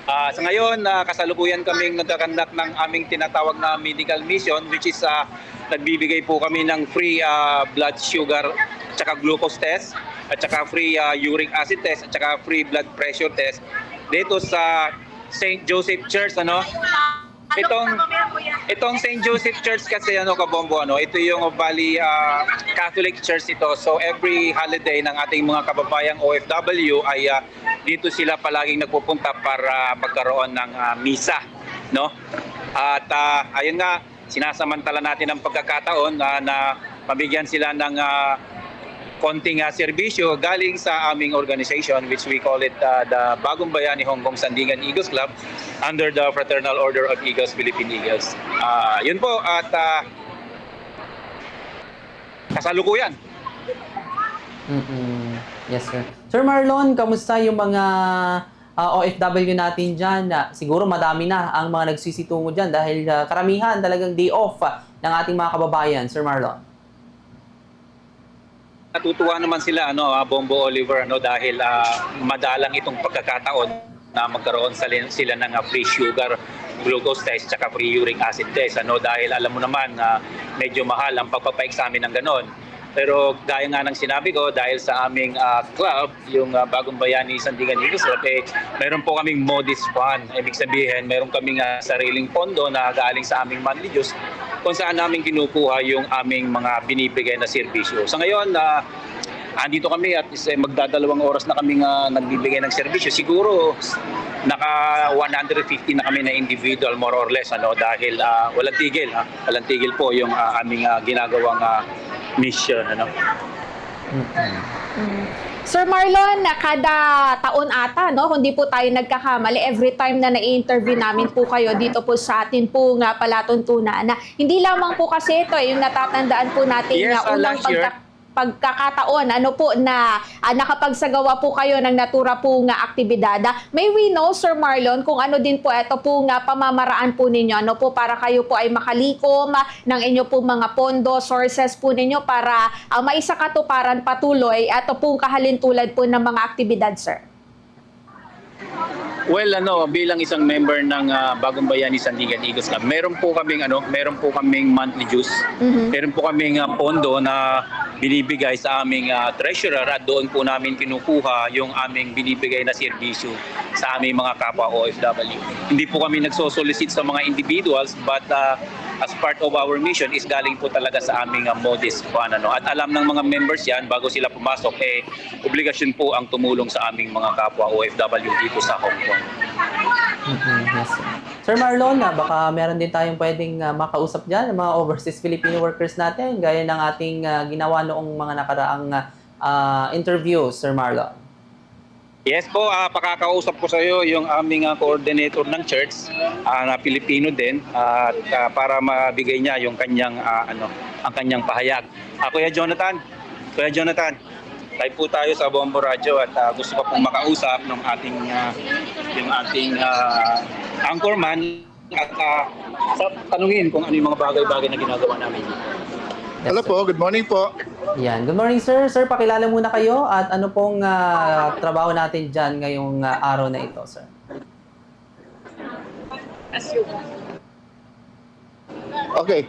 Sa ngayon, kasalukuyan kaming nagkakandak ng aming tinatawag na medical mission, which is nagbibigay po kami ng free blood sugar at saka glucose test, at saka free uric acid test, at saka free blood pressure test dito sa St. Joseph Church. Itong St. Joseph Church kasi kabombo, ito yung bali Catholic Church ito. So every holiday ng ating mga kababayang OFW ay dito sila palaging nagpupunta para magkaroon ng misa, no? At ayun nga, sinasamantala natin ang pagkakataon na mabigyan sila ng konting serbisyo galing sa aming organization, which we call it the Bagong Bayani Hong Kong Sandigan Eagles Club under the Fraternal Order of Eagles, Philippine Eagles. Yun po, at kasalukuyan. Yes, sir. Sir Marlon, kamusta yung mga OFW natin dyan? Siguro madami na ang mga nagsisitungo dyan dahil karamihan talagang day off ng ating mga kababayan, Sir Marlon. Natutuwa naman sila, Bombo Oliver, dahil madalang itong pagkakataon na magkaroon sila ng free sugar glucose test at free uric acid test, dahil alam mo naman na medyo mahal ang pagpapa-examine ng ganon. Pero gaya nga ng sinabi ko, dahil sa aming club, yung Bagong Bayani Sandigan Eagles Club, meron po kaming modest fund. Ibig sabihin, meron kaming sariling pondo na galing sa aming monthly dues kung saan namin kinukuha yung aming mga binibigay na serbisyo. Sa ngayon, andito kami at magdadalawang oras na kami nagbibigay ng serbisyo. Siguro naka 150 na kami na individual more or less, dahil walang tigil. Walang tigil po yung aming ginagawang mission. Sir Marlon, kada taon ata, kung di po tayo nagkakamali, every time na na-interview namin po kayo dito po sa atin po nga palatuntunan na hindi lamang po kasi ito, yung natatandaan po natin Yes, na unang pagkakataon, na nakapagsagawa po kayo ng natura po nga aktibidad. May we know, Sir Marlon, kung ano din po ito po nga pamamaraan po ninyo, para kayo po ay makalikom ng inyo po mga pondo, sources po ninyo para maisakatuparan patuloy at pong kahalintulad po ng mga aktibidad, sir? Well, bilang isang member ng Bagong Bayani Sandigan Eagles Club, meron po kaming monthly dues. Meron po kaming pondo na binibigay sa aming treasurer at doon po namin kinukuha yung aming binibigay na serbisyo sa aming mga kapwa OFW. Hindi po kami nagsosolicit sa mga individuals, but as part of our mission is galing po talaga sa aming modest fund. At alam ng mga members yan, bago sila pumasok, obligasyon po ang tumulong sa aming mga kapwa OFW dito sa Hong Kong. Yes, sir. Sir Marlon, baka meron din tayong pwedeng makausap dyan, mga overseas Filipino workers natin, gaya ng ating ginawa noong mga nakaraang interviews, Sir Marlon. Yes po, pakakausap ko sa iyo yung aming coordinator ng church na Pilipino din, para mabigay niya yung kanyang ang kanyang pahayag. Kuya Jonathan, live po tayo sa Bombo Radio at gusto ko pong makausap ng yung ating anchorman at tanungin kung ano yung mga bagay-bagay na ginagawa namin. Yes, hello po, good morning po. Yan. Good morning, sir. Sir, pakilala muna kayo at ano pong trabaho natin dyan ngayong araw na ito, sir? Okay.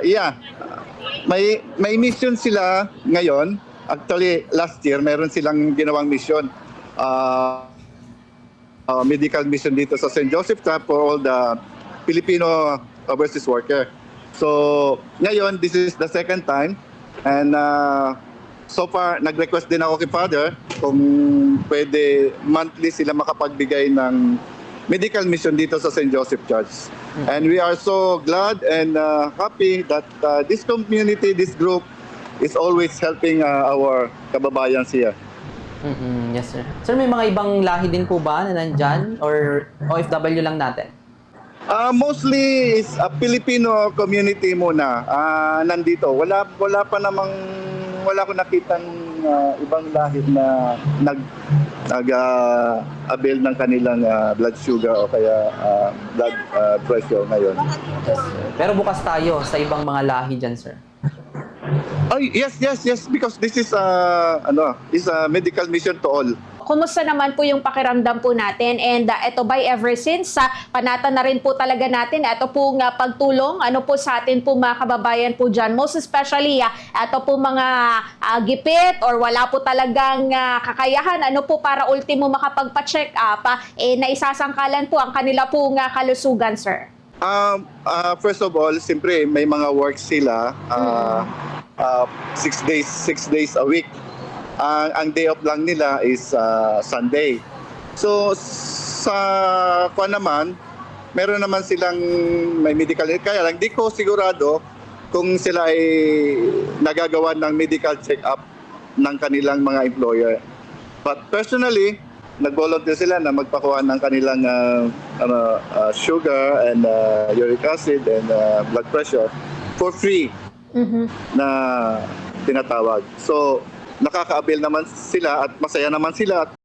Yeah. May mission sila ngayon. Actually, last year, meron silang ginawang mission. Medical mission dito sa St. Joseph Club for all the Filipino overseas worker. So, ngayon, this is the second time. And so far, nag-request din ako kay Father kung pwede monthly sila makapagbigay ng medical mission dito sa St. Joseph Church. And we are so glad and happy that this community, this group, is always helping our kababayans here. Yes, sir. Sir, may mga ibang lahi din po ba na nandyan or OFW lang natin? Mostly is a Filipino community muna nandito. Wala ko nakitang ibang lahi na nag-avail ng kanilang blood sugar o kaya blood pressure ngayon. Yes, sir. Pero bukas tayo sa ibang mga lahi dyan, sir. Yes, because this is is a medical mission to all. kumusta naman po yung pakiramdam po natin? And ito ba ever since panata na rin po talaga natin ito po pagtulong ano po sa atin po mga kababayan po dyan, most especially ito po mga gipit or wala po talagang kakayahan ano po para ultimo makapagpa-check up na isasangkalan po ang kanila po kalusugan, sir. First of all, siyempre may mga work sila 6 days a week. Ang day off lang nila is Sunday. So sa naman, meron naman silang may medical, kaya lang di ko sigurado kung sila ay nagagawa ng medical check-up ng kanilang mga employer. But personally, nag-volunteer sila na magpakuha ng kanilang sugar and uric acid and blood pressure for free na tinatawag. So, nakaka-avail naman sila at masaya naman sila.